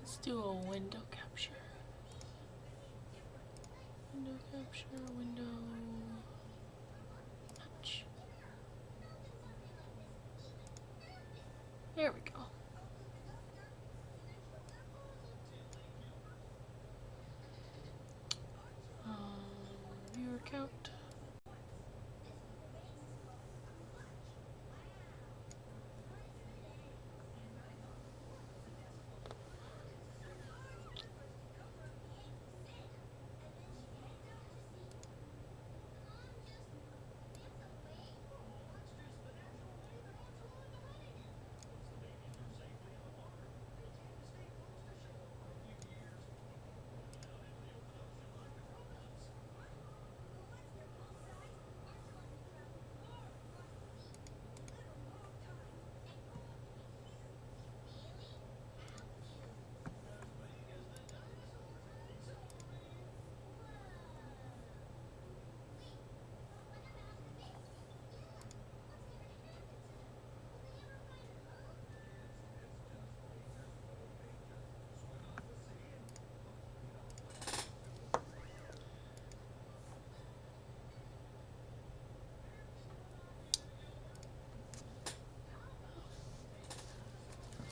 Let's do a window capture. Window capture, window match. There we go. Viewer count.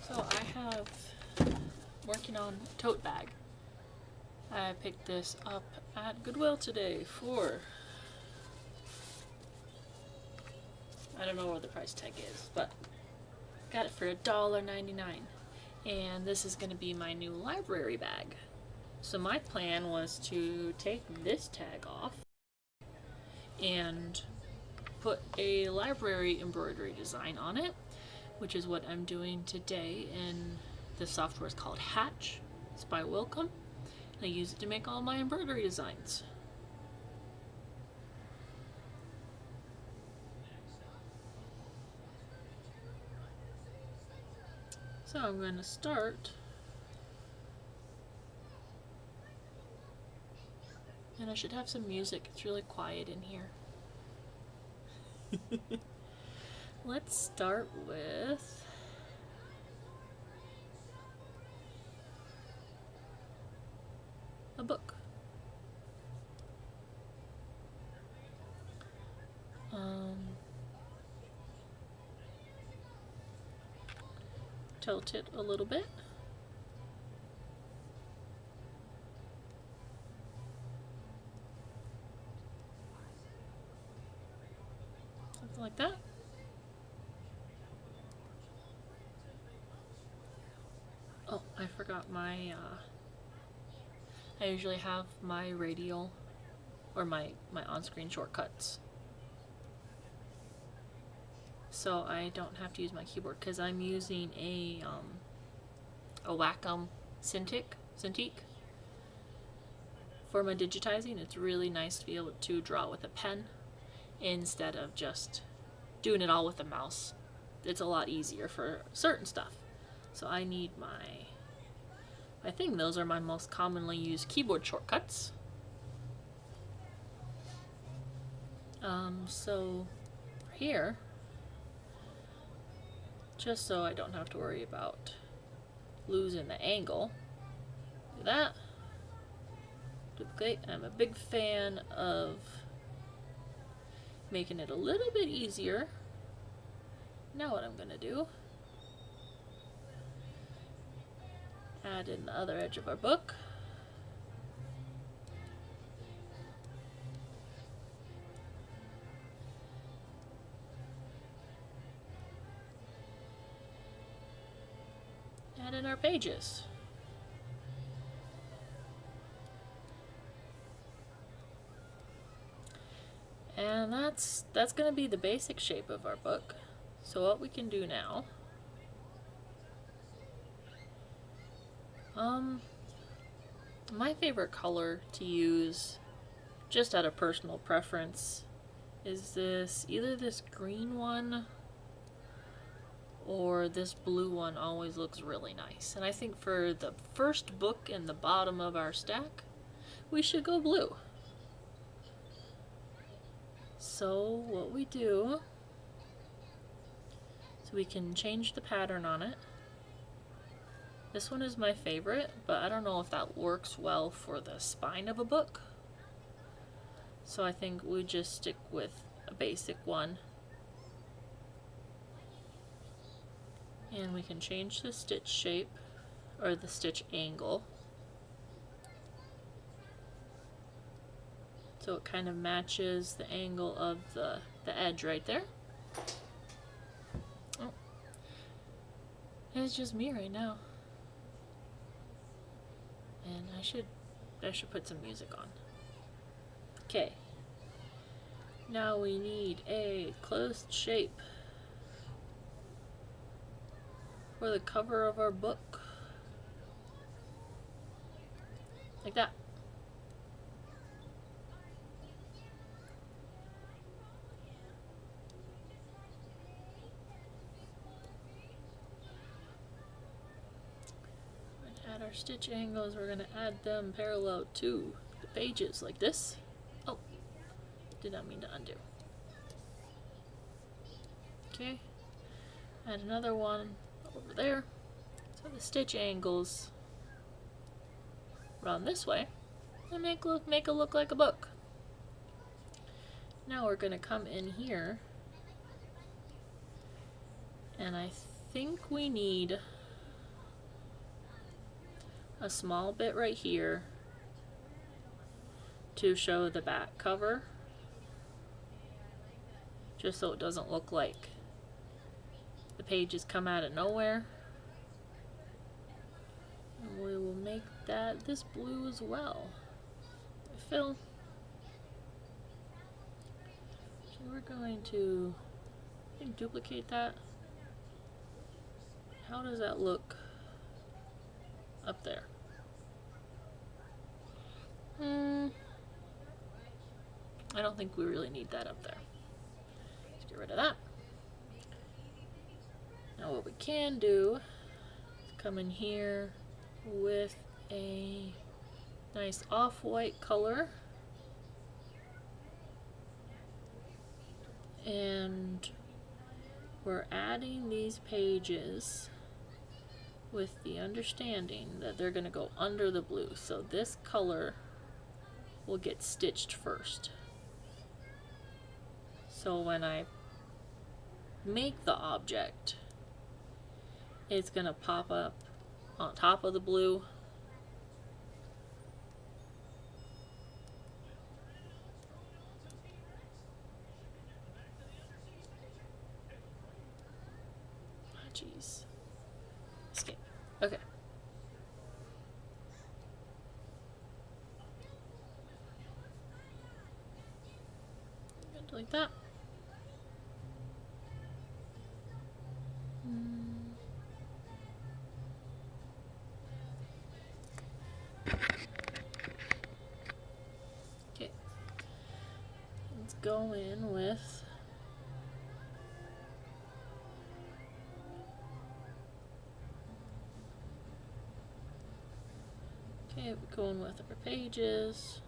So I have working on a tote bag. I picked this up at Goodwill today for, I don't know what the price tag is, but got it for $1.99. And this is going to be my new library bag. So my plan was to take this tag off and put a library embroidery design on it, which is what I'm doing today. And the software is called Hatch. It's by Wilcom. I use it to make all my embroidery designs. So I'm going to start, and I should have some music. It's really quiet in here. Let's start with a book. Tilt it a little bit. Something like that. Oh, I forgot my, I usually have my radial, or my on-screen shortcuts. So I don't have to use my keyboard because I'm using a Wacom Cintiq for my digitizing. It's really nice to be able to draw with a pen instead of just doing it all with a mouse. It's a lot easier for certain stuff. So I need I think those are my most commonly used keyboard shortcuts. So here, just so I don't have to worry about losing the angle, do that. Duplicate. I'm a big fan of making it a little bit easier. Now what I'm gonna do, add in the other edge of our book. Add in our pages. And that's going to be the basic shape of our book. So what we can do now, my favorite color to use, just out of personal preference, is either this green one or this blue one. Always looks really nice. And I think for the first book in the bottom of our stack, we should go blue. So what we do, so we can change the pattern on it. This one is my favorite, but I don't know if that works well for the spine of a book. So I think we just stick with a basic one. And we can change the stitch shape, or the stitch angle, so it kind of matches the angle of the edge right there. Oh, it's just me right now. And I should put some music on. Okay. Now we need a closed shape for the cover of our book. Like that. Add our stitch angles, we're going to add them parallel to the pages like this. Oh, did not mean to undo. Okay, add another one over there. So the stitch angles run this way and make it look like a book. Now we're going to come in here, and I think we need a small bit right here to show the back cover, just so it doesn't look like the pages come out of nowhere. And we will make this blue as well. Fill. So we're going to, I think, duplicate that. How does that look up there? I don't think we really need that up there. Let's get rid of that. Now what we can do is come in here with a nice off-white color, and we're adding these pages with the understanding that they're going to go under the blue. So this color will get stitched first. So when I make the object, it's going to pop up on top of the blue. Oh, jeez. Escape. Okay. Like that. Okay. Let's go in with we're going with our pages.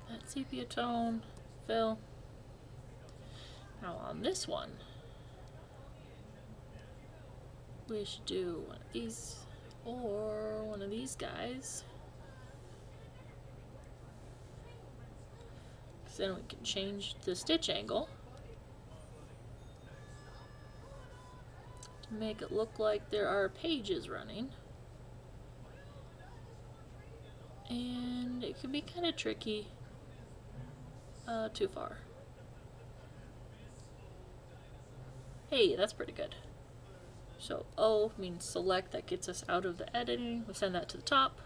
That sepia tone, fill. Now on this one, we should do one of these or one of these guys. So then we can change the stitch angle to make it look like there are pages running. And it can be kind of tricky. Too far. Hey, that's pretty good. So O means select, that gets us out of the editing. We'll send that to the top.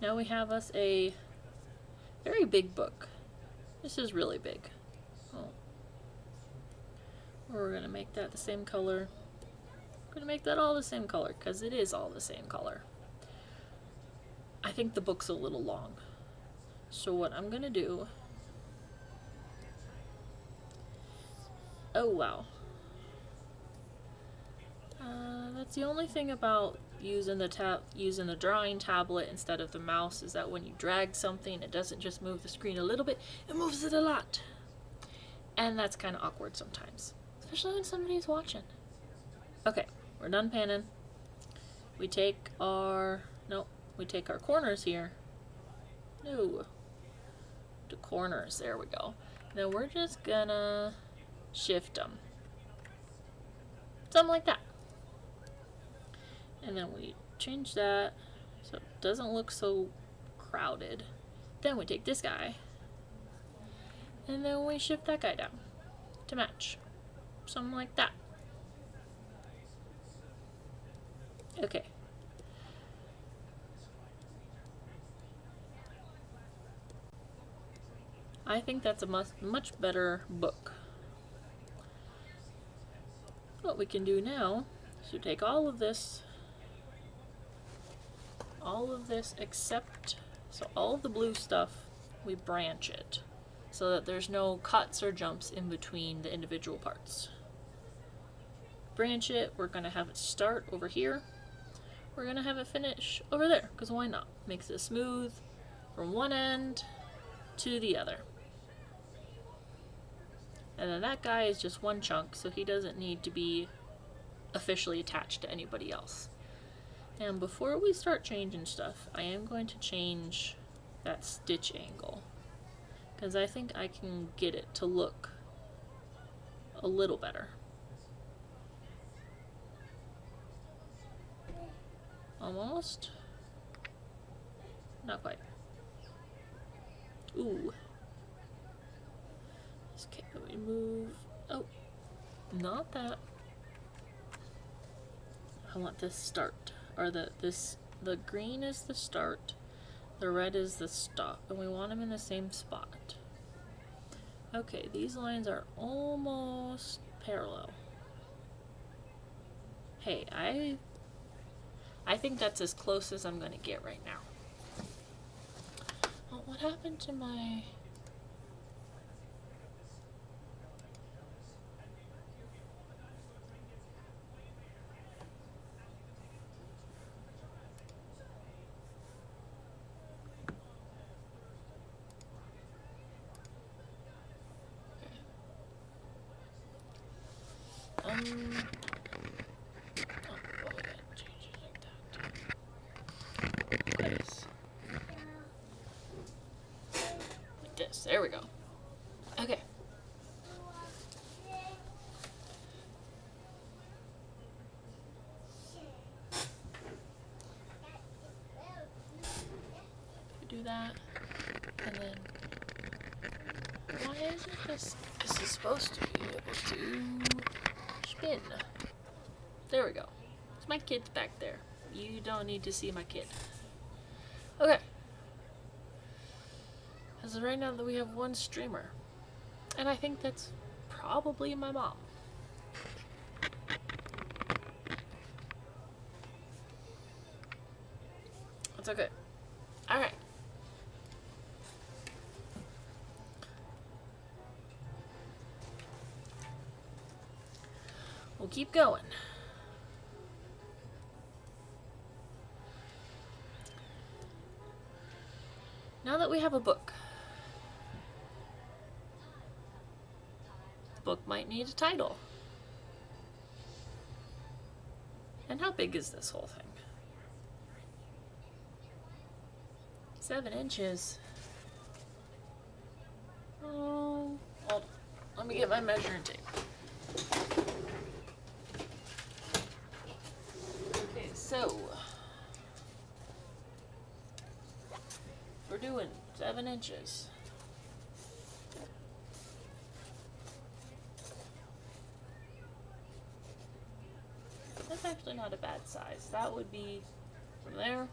Now we have us a very big book. This is really big. Oh. We're going to make that the same color. We're going to make that all the same color because it is all the same color. I think the book's a little long. So what I'm going to do... Oh, wow. That's the only thing about using the drawing tablet instead of the mouse, is that when you drag something, it doesn't just move the screen a little bit, it moves it a lot. And that's kind of awkward sometimes, especially when somebody's watching. Okay, we're done panning. We take our corners here. No. The corners, there we go. Now we're just gonna shift them. Something like that. And then we change that so it doesn't look so crowded. Then we take this guy and then we shift that guy down to match. Something like that. Okay. I think that's a much better book. What we can do now is to take all of this except, so all of the blue stuff, we branch it so that there's no cuts or jumps in between the individual parts. Branch it, we're going to have it start over here. We're going to have it finish over there, because why not? Makes it smooth from one end to the other. And then that guy is just one chunk, so he doesn't need to be officially attached to anybody else. And before we start changing stuff, I am going to change that stitch angle, because I think I can get it to look a little better. Almost. Not quite. Ooh. Okay, let me move. Oh, not that. I want this start, or the green is the start, the red is the stop, and we want them in the same spot. Okay, these lines are almost parallel. Hey, I think that's as close as I'm going to get right now. Oh, what happened to my... Oh, change it like that. Nice. Like this. There we go. Okay. Do that, and then why isn't this? This is supposed to be able to spin. There we go. So my kid's back there. You don't need to see my kid. Okay. As of right now, that we have one streamer, and I think that's probably my mom. That's okay. All right. We'll keep going. Now that we have a book, the book might need a title. And how big is this whole thing? 7 inches. Oh, hold on. Let me get my measuring tape. Okay, so we're doing 7 inches. That's actually not a bad size. That would be from there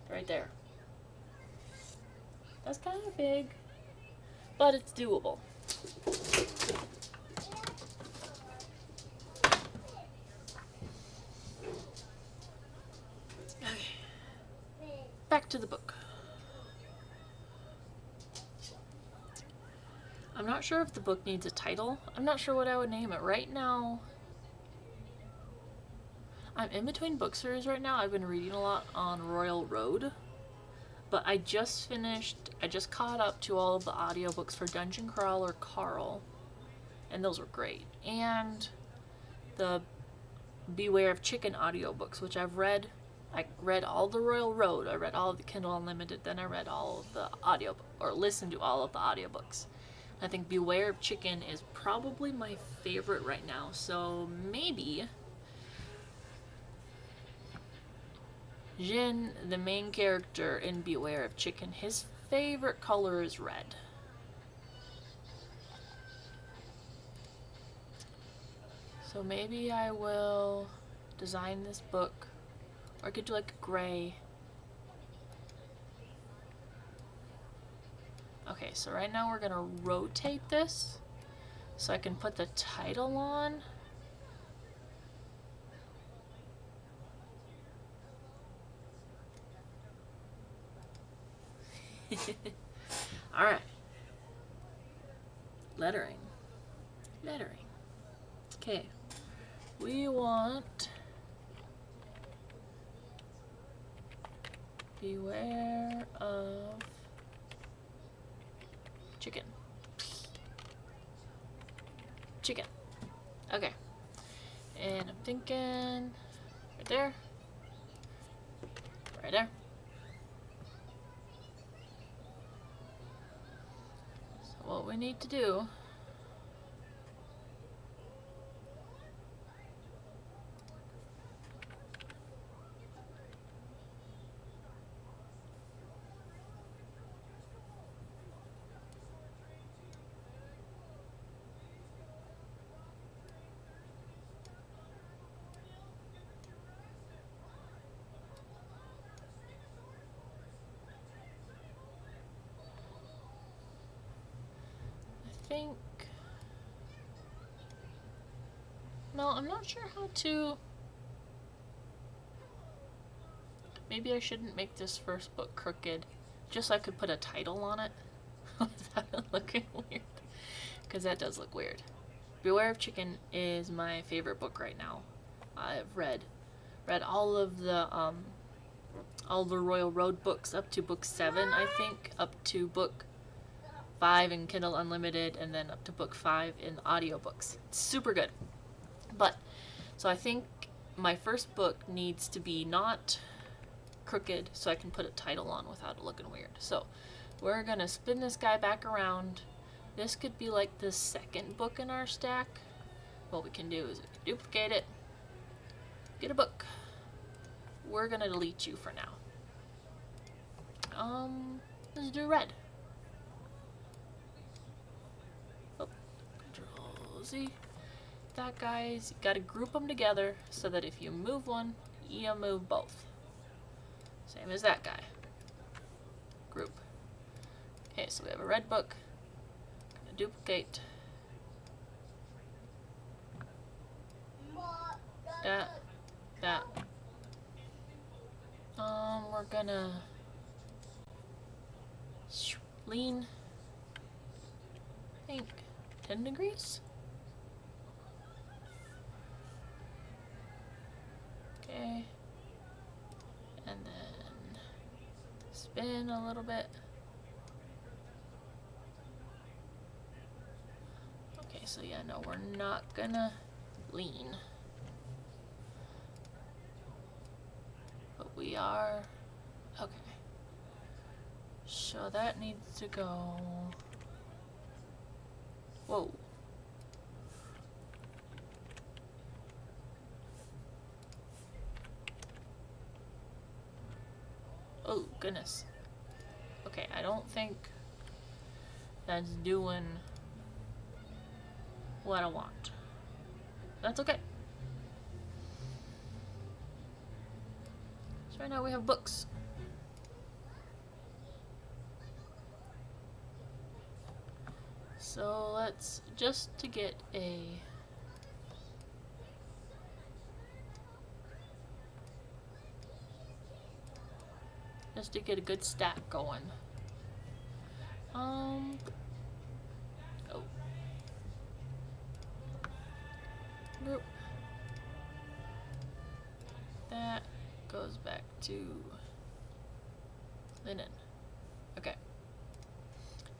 to right there. That's kind of big, but it's doable. Okay. Back to the book. I'm not sure if the book needs a title. I'm not sure what I would name it. Right now, I'm in between book series right now. I've been reading a lot on Royal Road. But I just caught up to all of the audiobooks for Dungeon Crawler Carl. And those were great. And the Beware of Chicken audiobooks, which I've read. I read all the Royal Road. I read all of the Kindle Unlimited. Then I read all of the listened to all of the audiobooks. I think Beware of Chicken is probably my favorite right now. So maybe Jin, the main character in Beware of Chicken, his favorite color is red. So maybe I will design this book, or I could do like a gray. Okay, so right now we're gonna rotate this so I can put the title on. Alright. Lettering. Okay. We want Beware of Chicken. Okay. And I'm thinking right there. Right there. So what we need to do think, no, I'm not sure how to, maybe I shouldn't make this first book crooked, just so I could put a title on it, without looking weird, because that does look weird. Beware of Chicken is my favorite book right now. I've read all of the Royal Road books up to book 7, I think, up to book 5 in Kindle Unlimited, and then up to book 5 in audiobooks. It's super good. But, so I think my first book needs to be not crooked so I can put a title on without it looking weird. So, we're gonna spin this guy back around. This could be like the second book in our stack. What we can do is we can duplicate it, get a book. We're gonna delete you for now. Let's do red. See, that guy's, you gotta group them together so that if you move one, you move both. Same as that guy. Group. Okay, so we have a red book. Gonna duplicate that. We're gonna lean, I think 10 degrees. Okay, and then spin a little bit. Okay, so yeah, no, we're not gonna lean. we are... Okay. So that needs to go... Whoa. Oh, goodness. Okay, I don't think that's doing what I want. That's okay. So right now we have books. So let's just to get a... Just to get a good stack going. Oh. Group. That goes back to linen. Okay.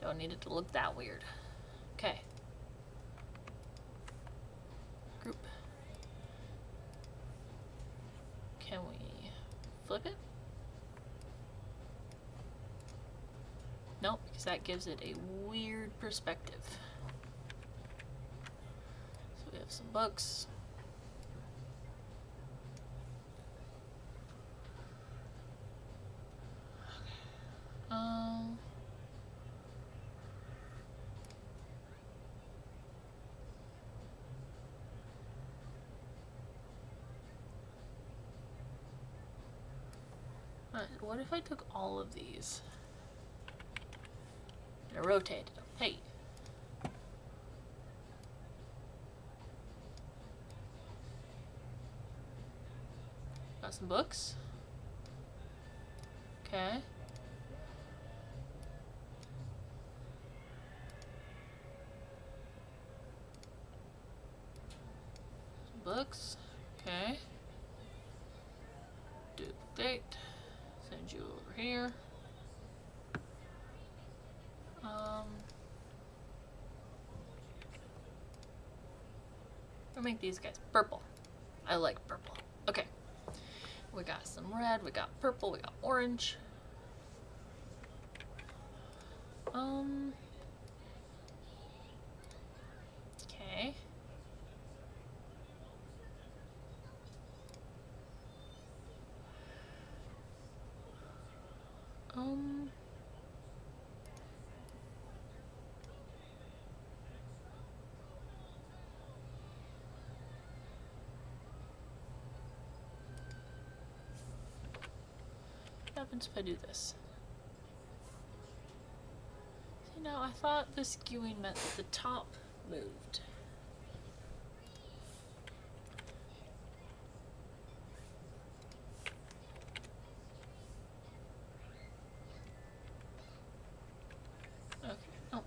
Don't need it to look that weird. Okay. Group. Can we flip it? Nope, because that gives it a weird perspective. So we have some books. What if I took all of these and I rotated them? Hey. Got some books. Okay. Some books. Okay. Duplicate. Send you over here. I'll make these guys purple. I like purple. Okay. We got some red, we got purple, we got orange. Okay. What happens if I do this? See, now I thought the skewing meant that the top moved. Okay. Oh.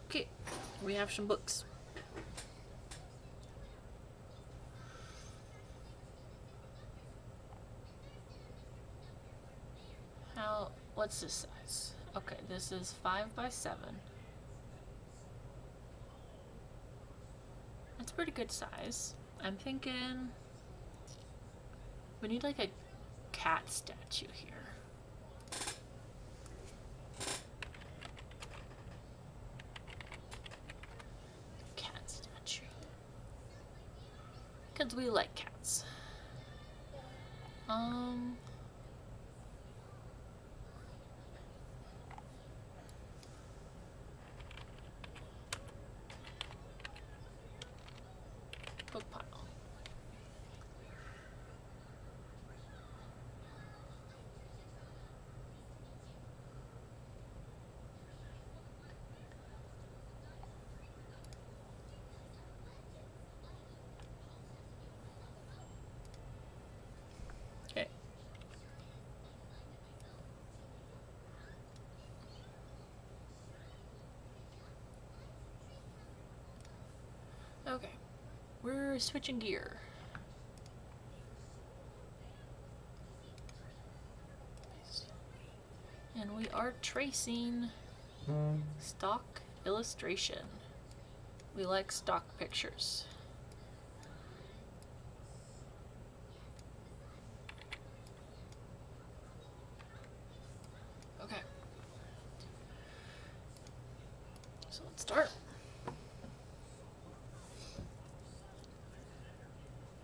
Okay. We have some books. What's this size? Okay, this is 5 by 7. That's pretty good size. I'm thinking we need like a cat statue here. Cat statue. Because we like cats. Book pile. Okay. Okay. We're switching gear. And we are tracing stock illustration. We like stock pictures.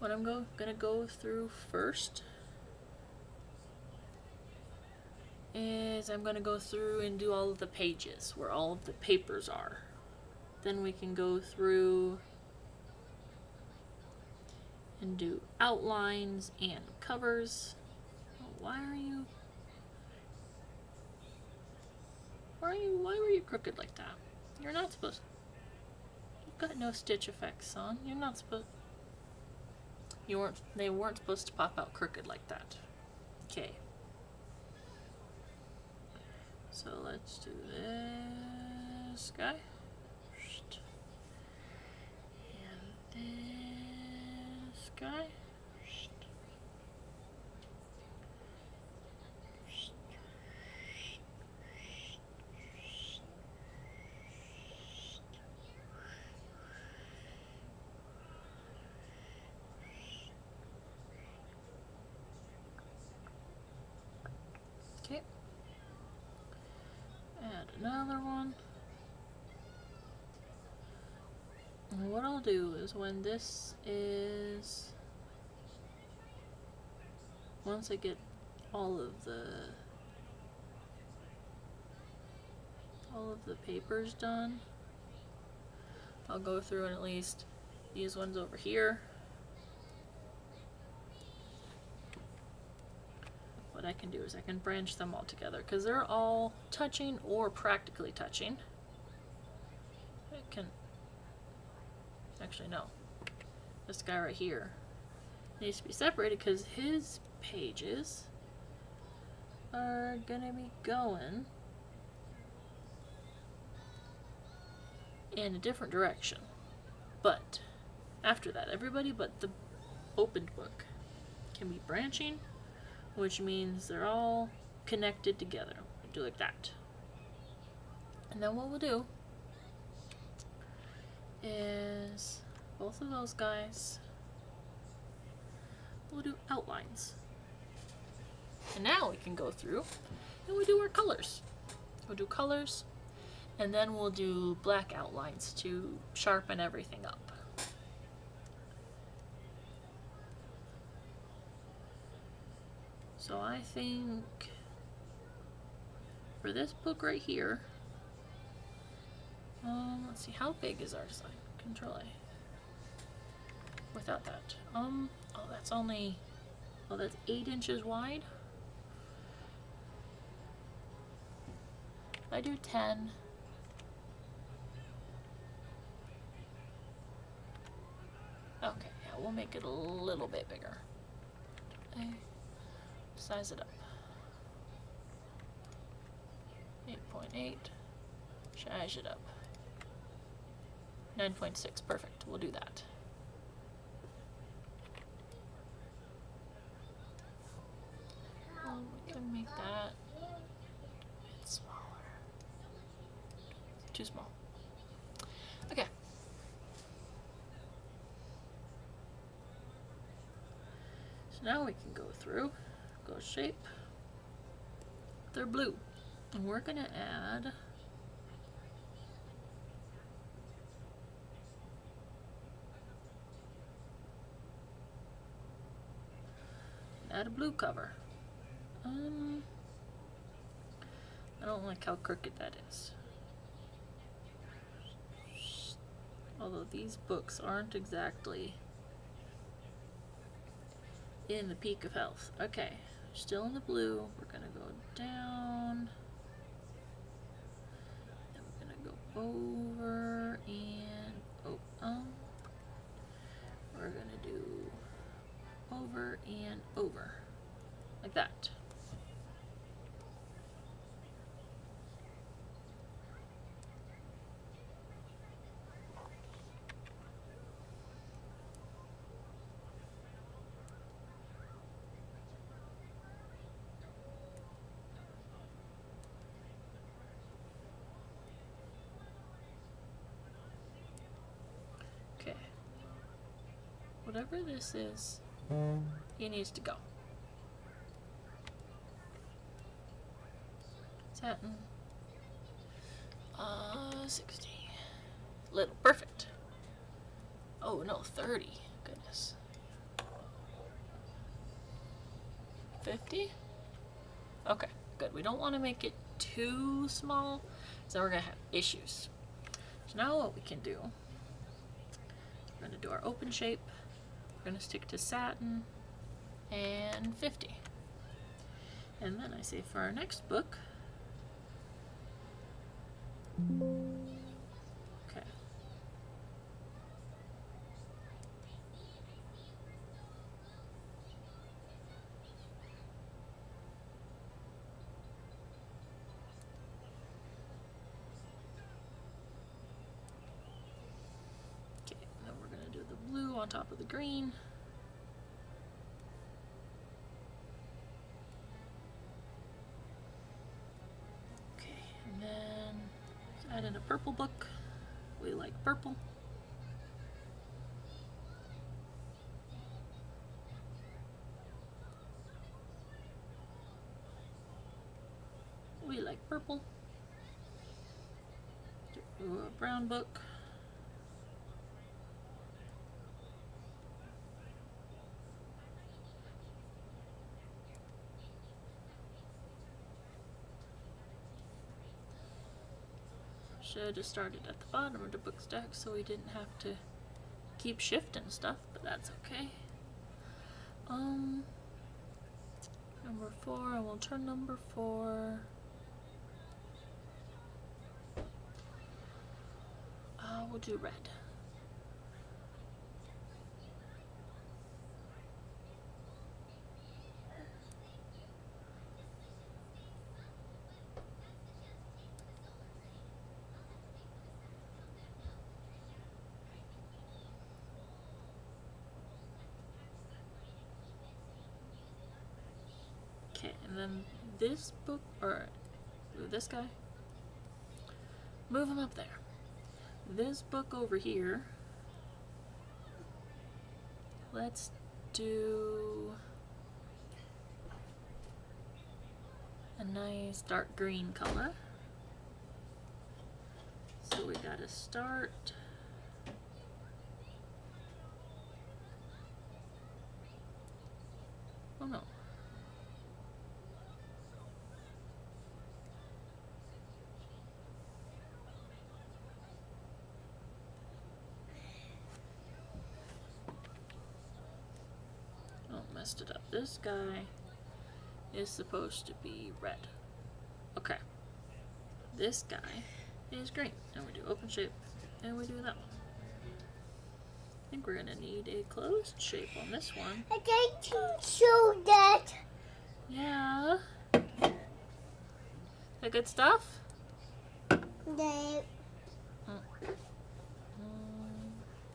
What I'm gonna go through first is I'm gonna go through and do all of the pages where all of the papers are. Then we can go through and do outlines and covers. Why were you crooked like that? You're not supposed to. You've got no stitch effects on. You're not supposed. They weren't supposed to pop out crooked like that. Okay. So let's do this guy. And this guy. Okay. Add another one. And what I'll do is when this is, once I get all of the papers done, I'll go through and at least these ones over here. What I can do is I can branch them all together because they're all touching or practically touching. I can actually no. This guy right here needs to be separated because his pages are gonna be going in a different direction. But after that, everybody but the opened book can be branching, which means they're all connected together. We'll do like that. And then what we'll do is both of those guys, we'll do outlines. And now we can go through and we do our colors. We'll do colors and then we'll do black outlines to sharpen everything up. So I think for this book right here, let's see, how big is our design? Control A. Without that. Oh, that's 8 inches wide. If I do 10, okay, yeah, we'll make it a little bit bigger. Okay. Size it up. 8.8. Size it up. 9.6. Perfect. We'll do that. We can make that a bit smaller. Too small. Okay. So now we can go through. Go shape. They're blue. And we're gonna add a blue cover. I don't like how crooked that is. Although these books aren't exactly in the peak of health. Okay, still in the blue. We're gonna go down. Then we're gonna go over and we're gonna do over and over like that. Okay. Whatever this is, he needs to go. Satin. 60. Little. Perfect. Oh no, 30. Goodness. 50? Okay, good. We don't want to make it too small, so we're going to have issues. So now what we can do, we're going to do our open shape. We're going to stick to satin and 50. And then I say for our next book, okay. Okay, then we're going to do the blue on top of the green. Okay, and then let's add in a purple book. We like purple. We like purple. Do a brown book. Should have started at the bottom of the book stack so we didn't have to keep shifting stuff, but that's okay. Number 4, I will turn number 4. We'll do red. Okay, and then this book, or this guy, move him up there. This book over here, let's do a nice dark green color. So we gotta start oh no. Oh, messed it up. This guy is supposed to be red. Okay. This guy is green. And we do open shape, and we do that one. I think we're gonna need a closed shape on this one. I'd like to show that. Yeah. The good stuff? The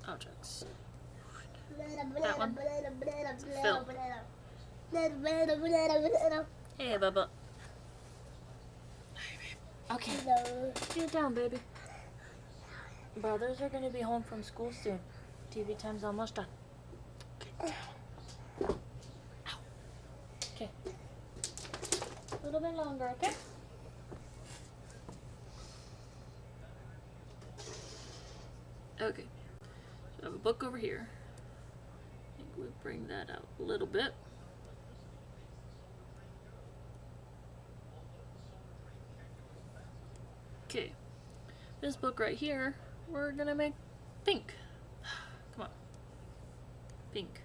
Objects. That one. Fill. Hey, Bubba. Okay. Sit down, baby. Brothers are gonna be home from school soon. TV time's almost done. Okay. A little bit longer, okay? Okay. So I have a book over here. I think we'll bring that out a little bit. Okay. This book right here, we're gonna make pink. Come on. Pink.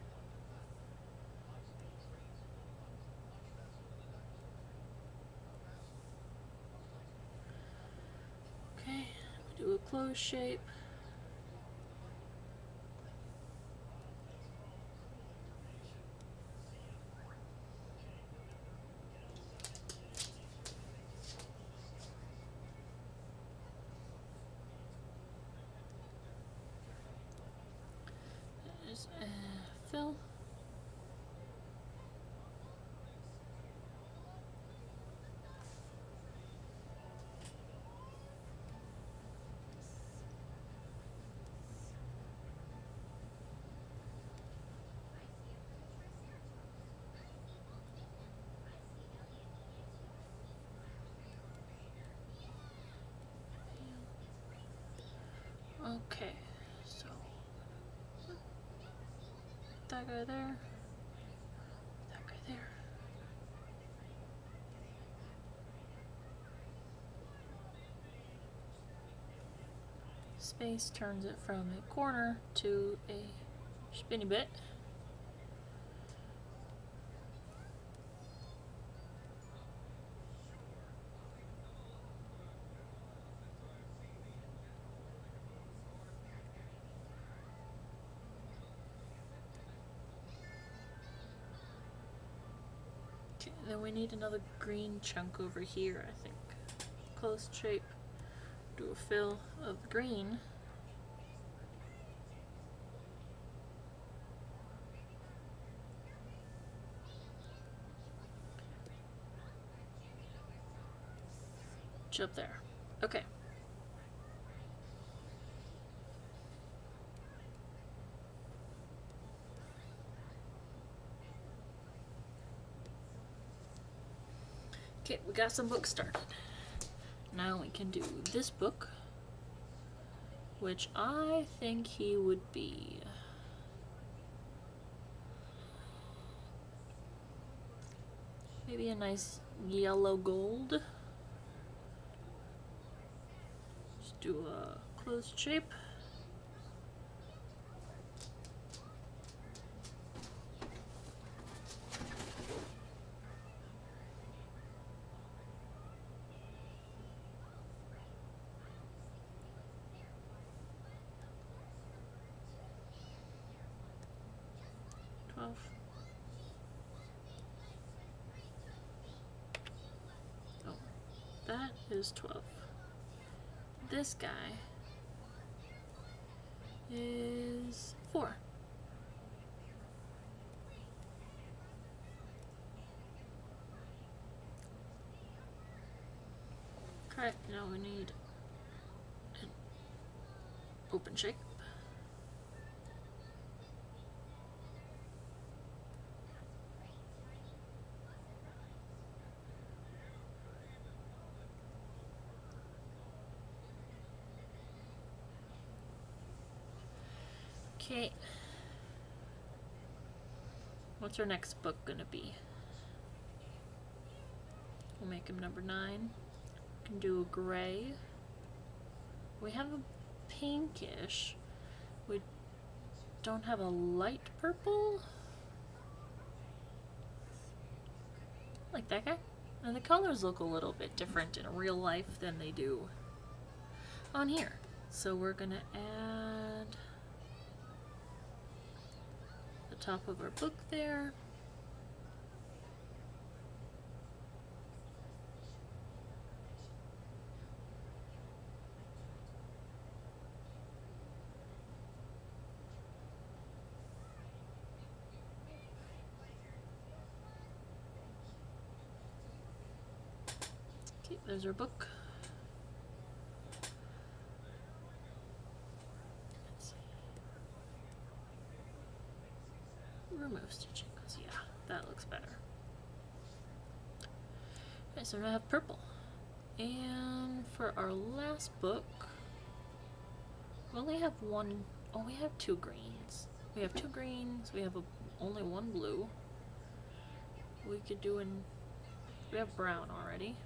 Okay, we do a closed shape. There's fill. Okay, so that guy there, that guy there. space turns it from a corner to a spinny bit. Okay, then we need another green chunk over here, I think. Closed shape. Do a fill of the green. Up there. Okay. Okay, we got some books started. Now we can do this book, which I think he would be. Maybe a nice yellow gold. Just do a closed shape. Oh, that is 12. This guy is 4. Okay, now we need an open shape. Okay. What's our next book gonna be? We'll make him number 9. We can do a gray. We have a pinkish. We don't have a light purple. Like that guy. And the colors look a little bit different in real life than they do on here. So we're gonna add the top of our book there. Okay, there's our book. Let's see. Remove stitching, because yeah, that looks better. Okay, so now I have purple. And for our last book, we only have one. Oh, we have 2 greens. We have 2 greens. We have only 1 blue. We could do we have brown already.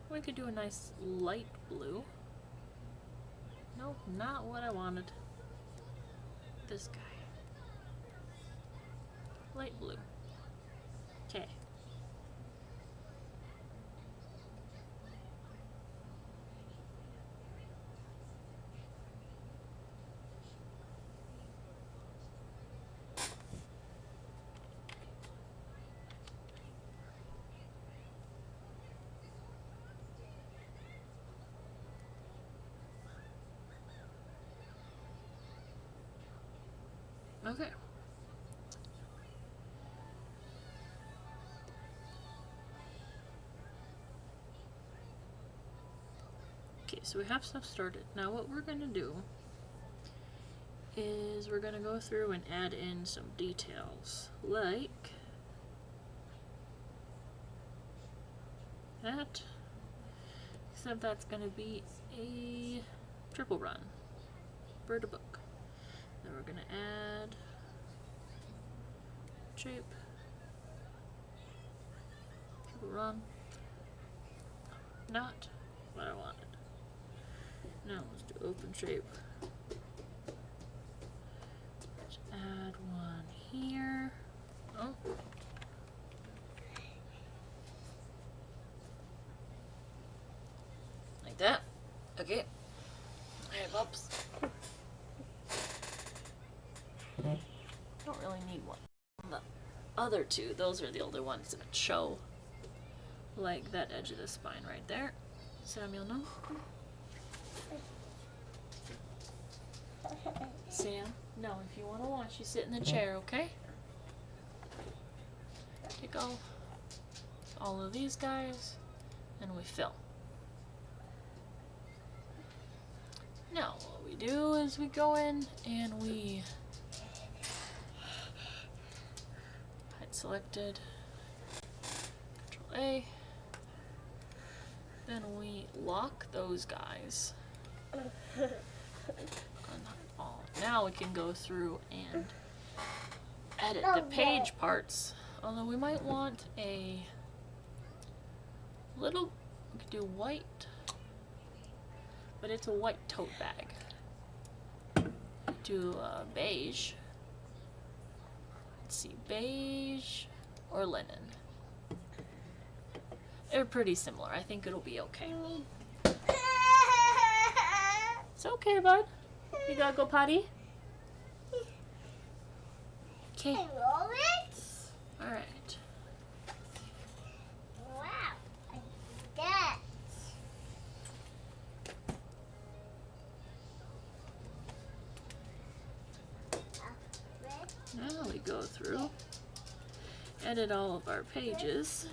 We could do a nice light blue. Nope, not what I wanted. This guy. Light blue. Okay. Okay. Okay, so we have stuff started. Now what we're gonna do is we're gonna go through and add in some details, like that, except that's gonna be a triple run, bird a book. Then we're gonna add shape, triple run, not what I wanted. Now let's do open shape. Let's add one here. Oh. Like that. Okay. Hey, Bubs. Don't really need one. The other two, those are the older ones that show like that edge of the spine right there. Samuel, no? Sam, no, if you want to watch, you sit in the chair, okay? Take all of these guys, and we fill. Now, what we do is we go in and we hide selected, Control A, then we lock those guys. Now we can go through and edit the page parts. Although we might want a little, we could do white, but it's a white tote bag. Do beige. Let's see, beige or linen. They're pretty similar. I think it'll be okay. It's okay, bud. You gotta go potty? Okay. Alright. Wow. That. Now we go through, edit all of our pages.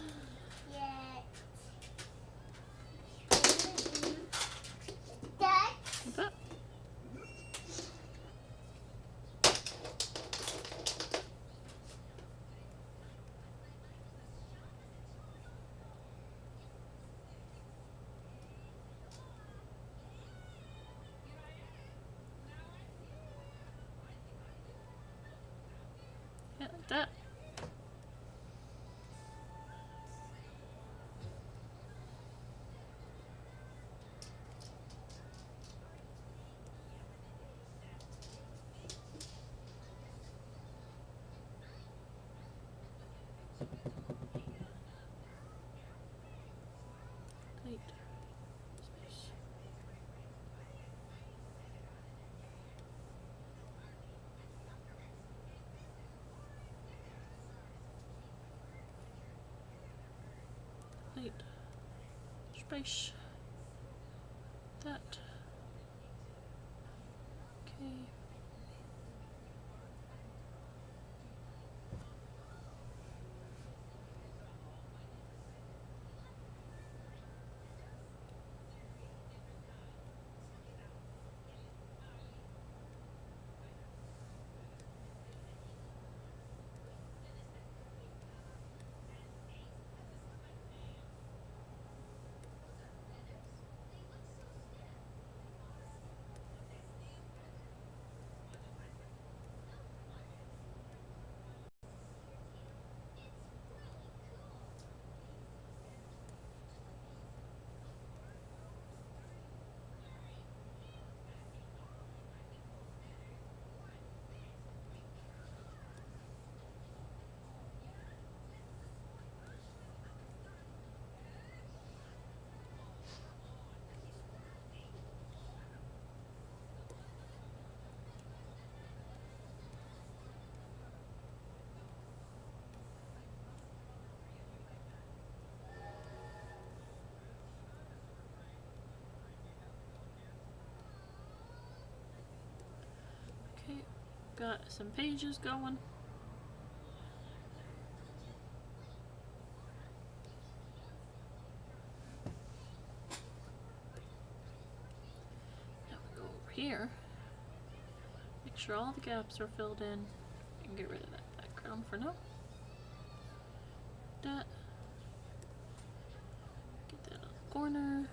But yeah, like that. Right. Space. Right. Space. That. Okay. Okay, got some pages going. Now we go over here. Make sure all the gaps are filled in and get rid of that background for now. That. Get that on the corner.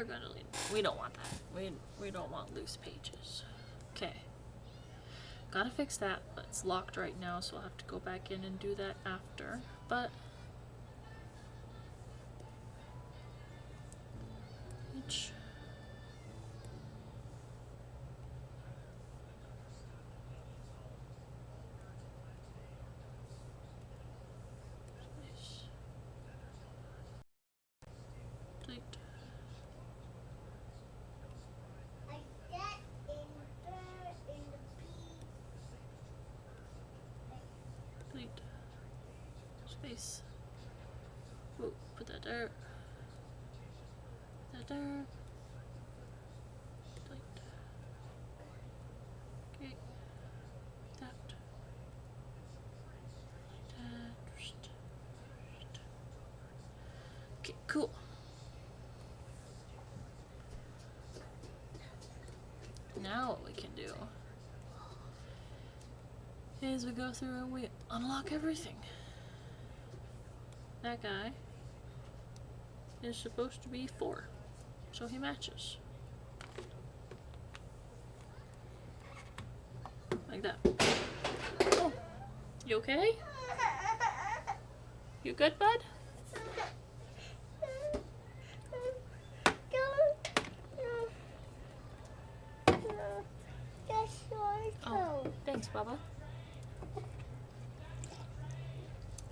We're gonna leave. We don't want that. We don't want loose pages. Okay. Gotta fix that, but it's locked right now, so I'll have to go back in and do that after. But each delete. Like that in the Delete. Space. Whoa, put that there. Put that there. Delete. Okay. That. Okay, cool. Now what we can do is we go through and we unlock everything. That guy is supposed to be 4, so he matches. Like that. Oh, you okay? You good, bud? Oh, thanks, Bubba.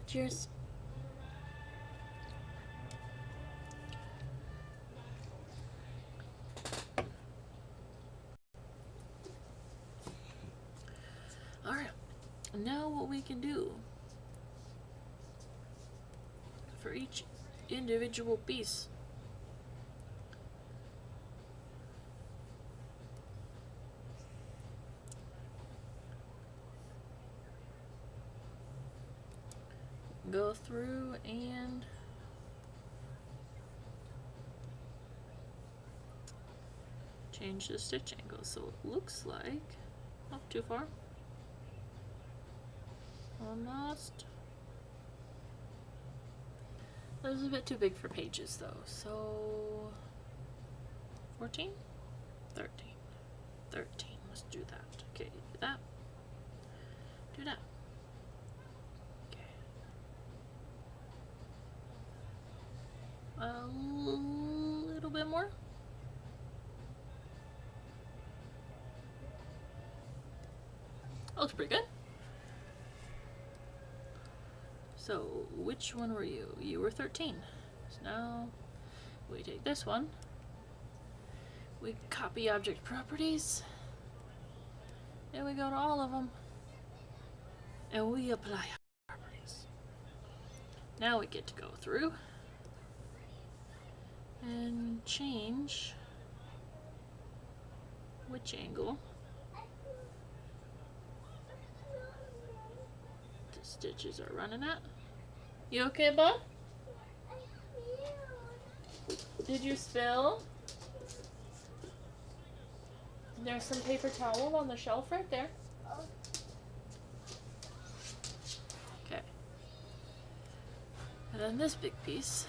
Cheers. Alright, now what we can do for each individual piece. Go through and change the stitch angle so it looks like not too far. Almost. That was a bit too big for pages though, so 14? 13. 13. Let's do that. Okay, do that. Do that. Okay. A little bit more. Looks pretty good. So, which one were you? You were 13. So now we take this one. We copy object properties. And we go to all of them. And we apply properties. Now we get to go through and change which angle the stitches are running at. You okay, bud? Did you spill? There's some paper towel on the shelf right there. Okay. And then this big piece.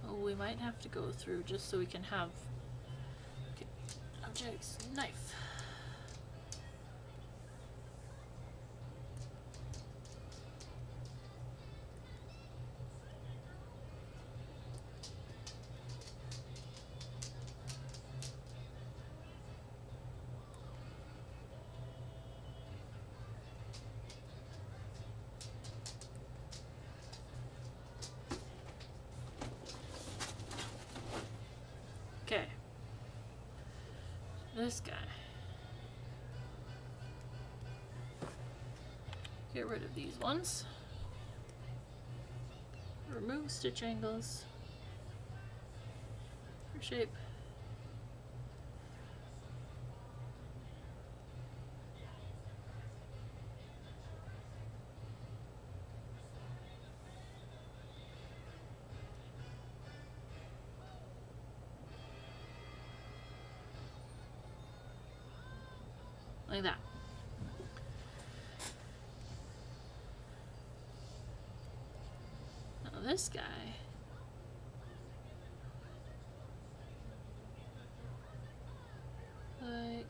Oh, we might have to go through just so we can have objects, knife. Okay. This guy. Get rid of these ones. Remove stitch angles. Reshape. Like that. this guy. Like,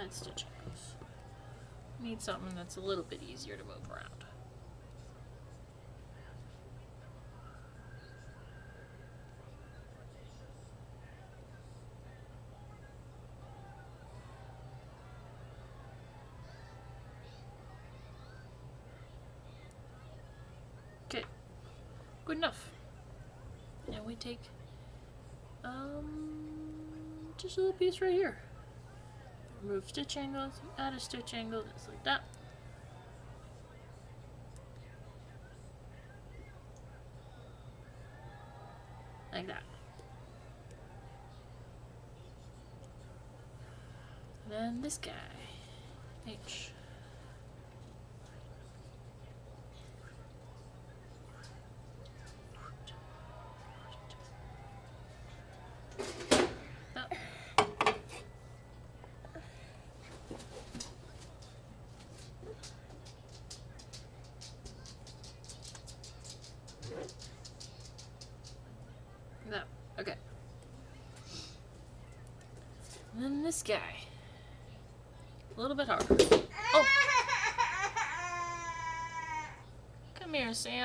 add stitch angles. Need something that's a little bit easier to move around. Okay, good enough. And we take just a little piece right here. Remove stitch angles, add a stitch angle, just like that. Like that. Then this guy, H. That. That. Okay. And then this guy. A little bit harder. Oh! Come here, Sam.